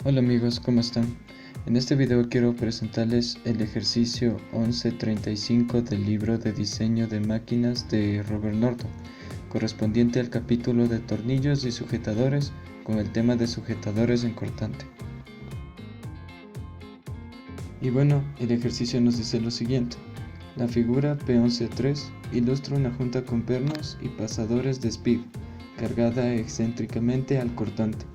Hola amigos, ¿cómo están? En este video quiero presentarles el ejercicio 1135 del libro de diseño de máquinas de Robert Norton, correspondiente al capítulo de tornillos y sujetadores con el tema de sujetadores en cortante. Y bueno, el ejercicio nos dice lo siguiente. La figura P11.3 ilustra una junta con pernos y pasadores de espiga, cargada excéntricamente al cortante.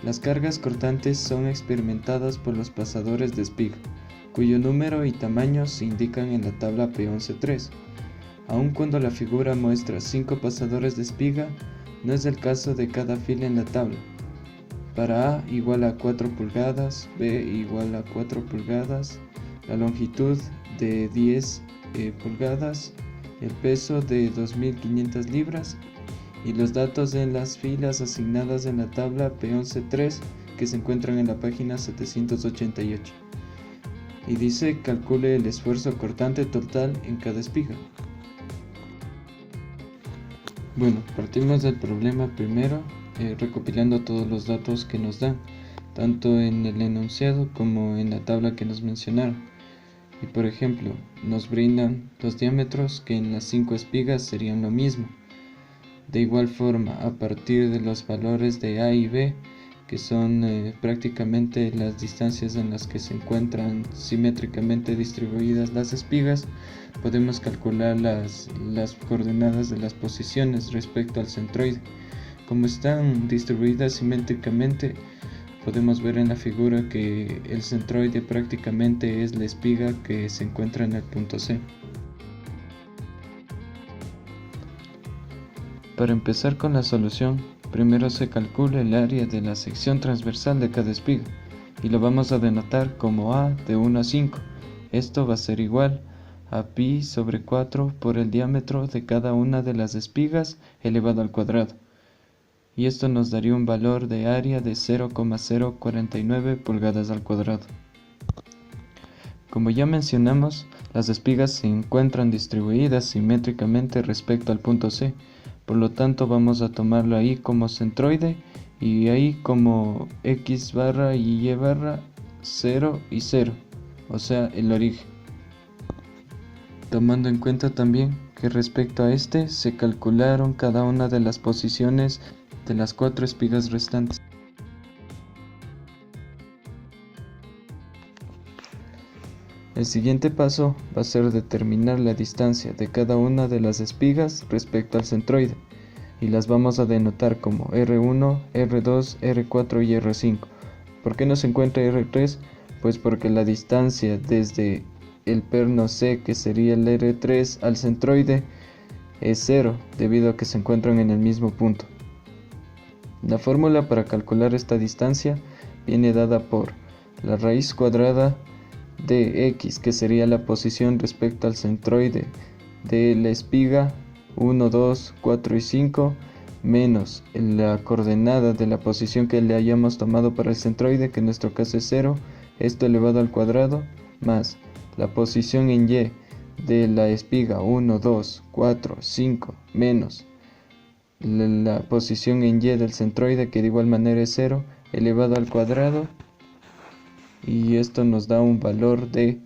Las cargas cortantes son experimentadas por los pasadores de espiga, cuyo número y tamaño se indican en la tabla P11.3. Aun cuando la figura muestra 5 pasadores de espiga, no es el caso de cada fila en la tabla. Para A igual a 4 pulgadas, B igual a 4 pulgadas, la longitud de 10 pulgadas, el peso de 2500 libras y los datos en las filas asignadas en la tabla P11.3 que se encuentran en la página 788. Y dice calcule el esfuerzo cortante total en cada espiga. Bueno, partimos del problema primero, recopilando todos los datos que nos dan, tanto en el enunciado como en la tabla que nos mencionaron. Y por ejemplo, nos brindan los diámetros que en las 5 espigas serían lo mismo. De igual forma, a partir de los valores de A y B, que son prácticamente las distancias en las que se encuentran simétricamente distribuidas las espigas, podemos calcular las coordenadas de las posiciones respecto al centroide. Como están distribuidas simétricamente, podemos ver en la figura que el centroide prácticamente es la espiga que se encuentra en el punto C. Para empezar con la solución, primero se calcula el área de la sección transversal de cada espiga y lo vamos a denotar como A de 1 a 5. Esto va a ser igual a pi sobre 4 por el diámetro de cada una de las espigas elevado al cuadrado. Y esto nos daría un valor de área de 0,049 pulgadas al cuadrado. Como ya mencionamos, las espigas se encuentran distribuidas simétricamente respecto al punto C. Por lo tanto vamos a tomarlo ahí como centroide y ahí como x barra y y barra 0 y 0, o sea el origen. Tomando en cuenta también que respecto a este se calcularon cada una de las posiciones de las 4 espigas restantes. El siguiente paso va a ser determinar la distancia de cada una de las espigas respecto al centroide y las vamos a denotar como R1, R2, R4 y R5. ¿Por qué no se encuentra R3? Pues porque la distancia desde el perno C, que sería el R3, al centroide es 0, debido a que se encuentran en el mismo punto. La fórmula para calcular esta distancia viene dada por la raíz cuadrada de x, que sería la posición respecto al centroide de la espiga 1, 2, 4 y 5, menos la coordenada de la posición que le hayamos tomado para el centroide, que en nuestro caso es 0, esto elevado al cuadrado, más la posición en y de la espiga 1, 2, 4, 5, menos la posición en y del centroide, que de igual manera es 0, elevado al cuadrado, y esto nos da un valor de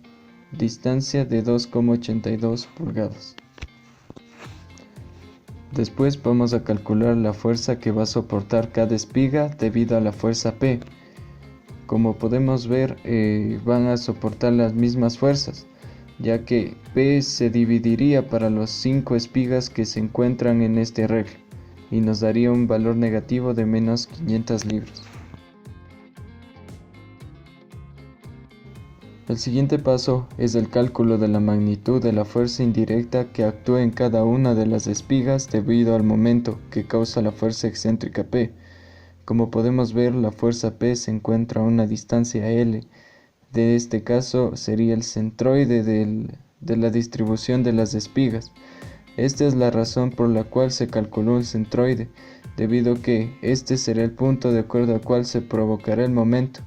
distancia de 2,82 pulgadas. Después vamos a calcular la fuerza que va a soportar cada espiga debido a la fuerza P. Como podemos ver, van a soportar las mismas fuerzas, ya que P se dividiría para las 5 espigas que se encuentran en este arreglo y nos daría un valor negativo de menos 500 libras. El siguiente paso es el cálculo de la magnitud de la fuerza indirecta que actúa en cada una de las espigas debido al momento que causa la fuerza excéntrica P. Como podemos ver, la fuerza P se encuentra a una distancia L. De este caso sería el centroide de la distribución de las espigas. Esta es la razón por la cual se calculó el centroide, debido a que este será el punto de acuerdo al cual se provocará el momento,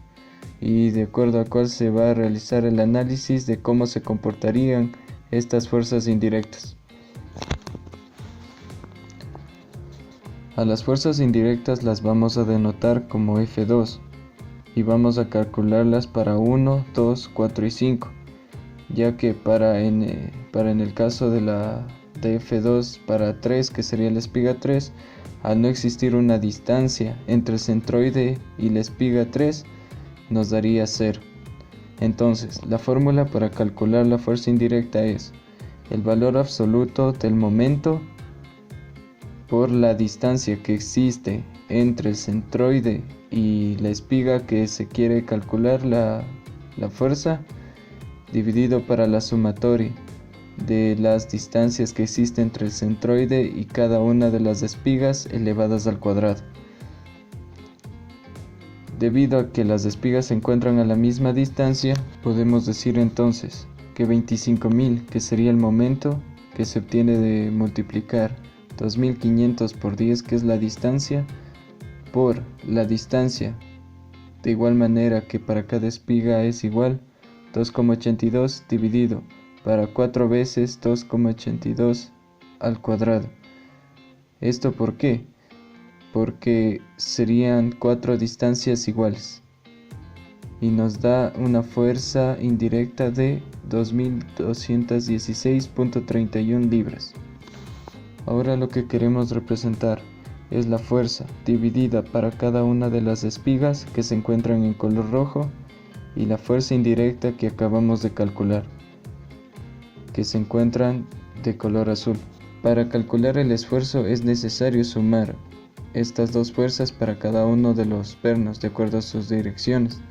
y de acuerdo al cual se va a realizar el análisis de cómo se comportarían estas fuerzas indirectas. A las fuerzas indirectas las vamos a denotar como F2, y vamos a calcularlas para 1, 2, 4 y 5, ya que para en el caso de la de F2 para 3, que sería la espiga 3, al no existir una distancia entre el centroide y la espiga 3, nos daría 0. Entonces, la fórmula para calcular la fuerza indirecta es el valor absoluto del momento por la distancia que existe entre el centroide y la espiga que se quiere calcular la fuerza, dividido para la sumatoria de las distancias que existen entre el centroide y cada una de las espigas elevadas al cuadrado. Debido a que las espigas se encuentran a la misma distancia, podemos decir entonces que 25.000, que sería el momento que se obtiene de multiplicar 2.500 por 10, que es la distancia, por la distancia, de igual manera que para cada espiga es igual, 2,82 dividido para 4 veces 2,82 al cuadrado. ¿Esto por qué? Porque serían 4 distancias iguales y nos da una fuerza indirecta de 2.216.31 libras. Ahora lo que queremos representar es la fuerza dividida para cada una de las espigas que se encuentran en color rojo y la fuerza indirecta que acabamos de calcular, que se encuentran de color azul. Para calcular el esfuerzo es necesario sumar estas dos fuerzas para cada uno de los pernos de acuerdo a sus direcciones.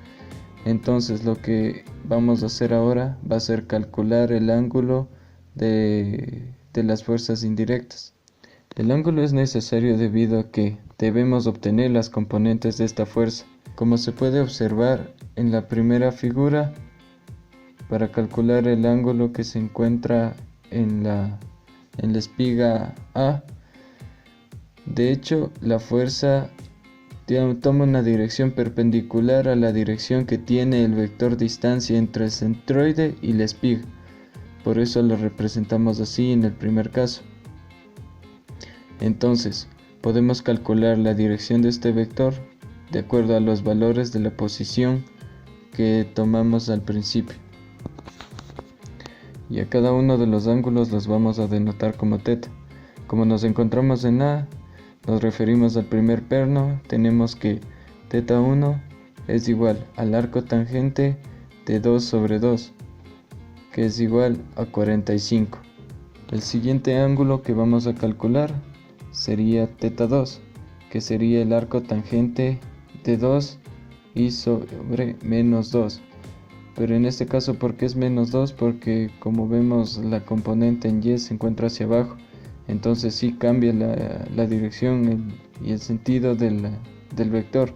Entonces lo que vamos a hacer ahora va a ser calcular el ángulo de las fuerzas indirectas. El ángulo es necesario debido a que debemos obtener las componentes de esta fuerza. Como se puede observar en la primera figura, para calcular el ángulo que se encuentra en la espiga A, de hecho la fuerza toma una dirección perpendicular a la dirección que tiene el vector distancia entre el centroide y la espiga. Por eso lo representamos así en el primer caso. Entonces, podemos calcular la dirección de este vector de acuerdo a los valores de la posición que tomamos al principio. Y a cada uno de los ángulos los vamos a denotar como θ. Como nos encontramos en A, nos referimos al primer perno, tenemos que θ1 es igual al arco tangente de 2 sobre 2, que es igual a 45. El siguiente ángulo que vamos a calcular sería θ2, que sería el arco tangente de 2 y sobre menos 2. Pero en este caso, ¿por qué es menos 2? Porque como vemos la componente en y se encuentra hacia abajo. Entonces sí cambia la dirección y el sentido del vector.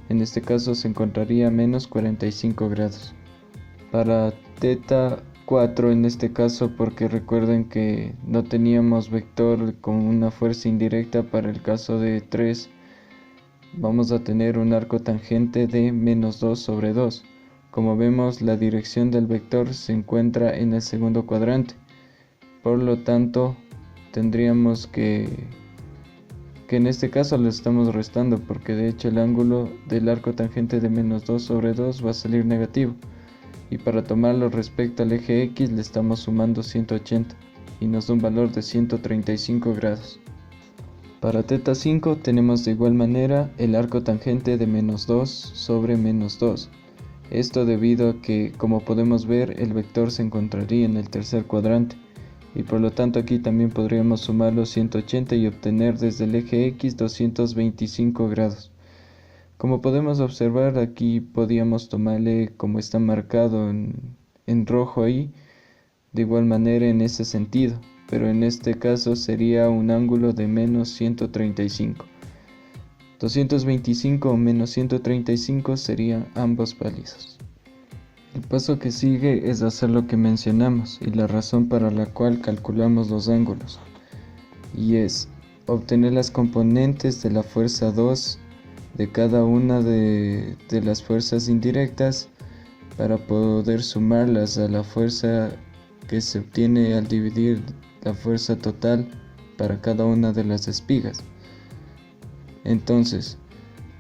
En este caso se encontraría menos 45 grados. Para θ4 en este caso, porque recuerden que no teníamos vector con una fuerza indirecta, para el caso de 3 vamos a tener un arco tangente de menos 2 sobre 2. Como vemos, la dirección del vector se encuentra en el segundo cuadrante. Por lo tanto, tendríamos que en este caso le estamos restando, porque de hecho el ángulo del arco tangente de menos 2 sobre 2 va a salir negativo. Y para tomarlo respecto al eje X le estamos sumando 180 y nos da un valor de 135 grados. Para θ5 tenemos de igual manera el arco tangente de menos 2 sobre menos 2. Esto debido a que, como podemos ver, el vector se encontraría en el tercer cuadrante. Y por lo tanto aquí también podríamos sumar los 180 y obtener desde el eje X 225 grados. Como podemos observar, aquí podíamos tomarle como está marcado en rojo ahí, de igual manera en ese sentido, pero en este caso sería un ángulo de menos 135. 225 o menos 135 serían ambos válidos. El paso que sigue es hacer lo que mencionamos y la razón para la cual calculamos los ángulos, y es obtener las componentes de la fuerza 2 de cada una de las fuerzas indirectas para poder sumarlas a la fuerza que se obtiene al dividir la fuerza total para cada una de las espigas. Entonces,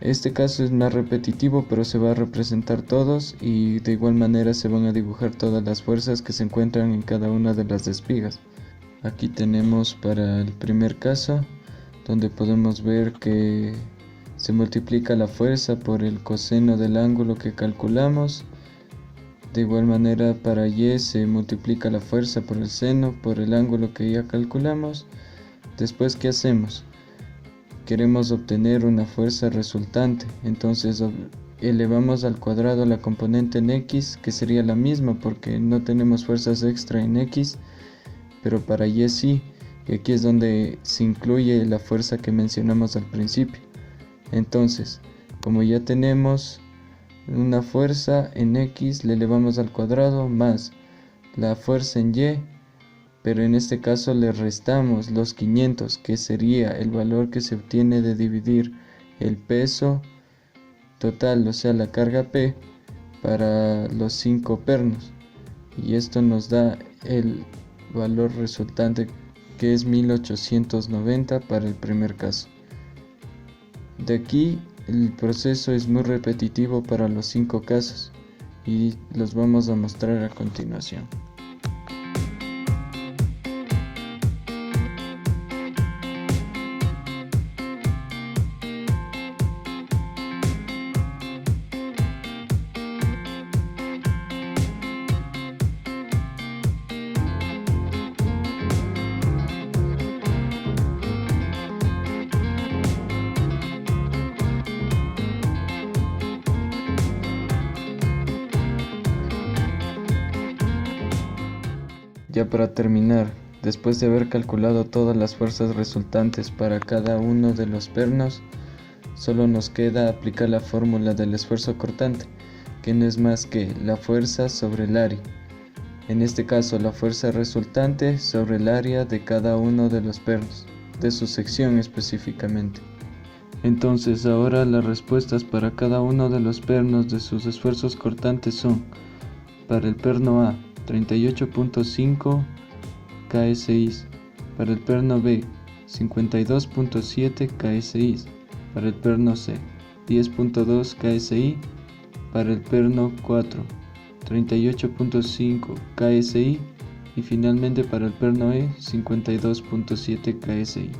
Este caso es más repetitivo, pero se va a representar todos y de igual manera se van a dibujar todas las fuerzas que se encuentran en cada una de las espigas. Aquí tenemos para el primer caso, donde podemos ver que se multiplica la fuerza por el coseno del ángulo que calculamos. De igual manera para Y se multiplica la fuerza por el seno por el ángulo que ya calculamos. Después, ¿qué hacemos? Queremos obtener una fuerza resultante, entonces elevamos al cuadrado la componente en X, que sería la misma porque no tenemos fuerzas extra en X, pero para Y sí, y aquí es donde se incluye la fuerza que mencionamos al principio. Entonces, como ya tenemos una fuerza en X, le elevamos al cuadrado más la fuerza en Y, pero en este caso le restamos los 500, que sería el valor que se obtiene de dividir el peso total, o sea la carga P, para los 5 pernos, y esto nos da el valor resultante, que es 1890 para el primer caso. De aquí el proceso es muy repetitivo para los 5 casos y los vamos a mostrar a continuación. Ya para terminar, después de haber calculado todas las fuerzas resultantes para cada uno de los pernos, solo nos queda aplicar la fórmula del esfuerzo cortante, que no es más que la fuerza sobre el área. En este caso, la fuerza resultante sobre el área de cada uno de los pernos, de su sección específicamente. Entonces, ahora las respuestas para cada uno de los pernos de sus esfuerzos cortantes son: para el perno A, 38.5 KSI, para el perno B, 52.7 KSI, para el perno C, 10.2 KSI, para el perno 4, 38.5 KSI y finalmente para el perno E, 52.7 KSI.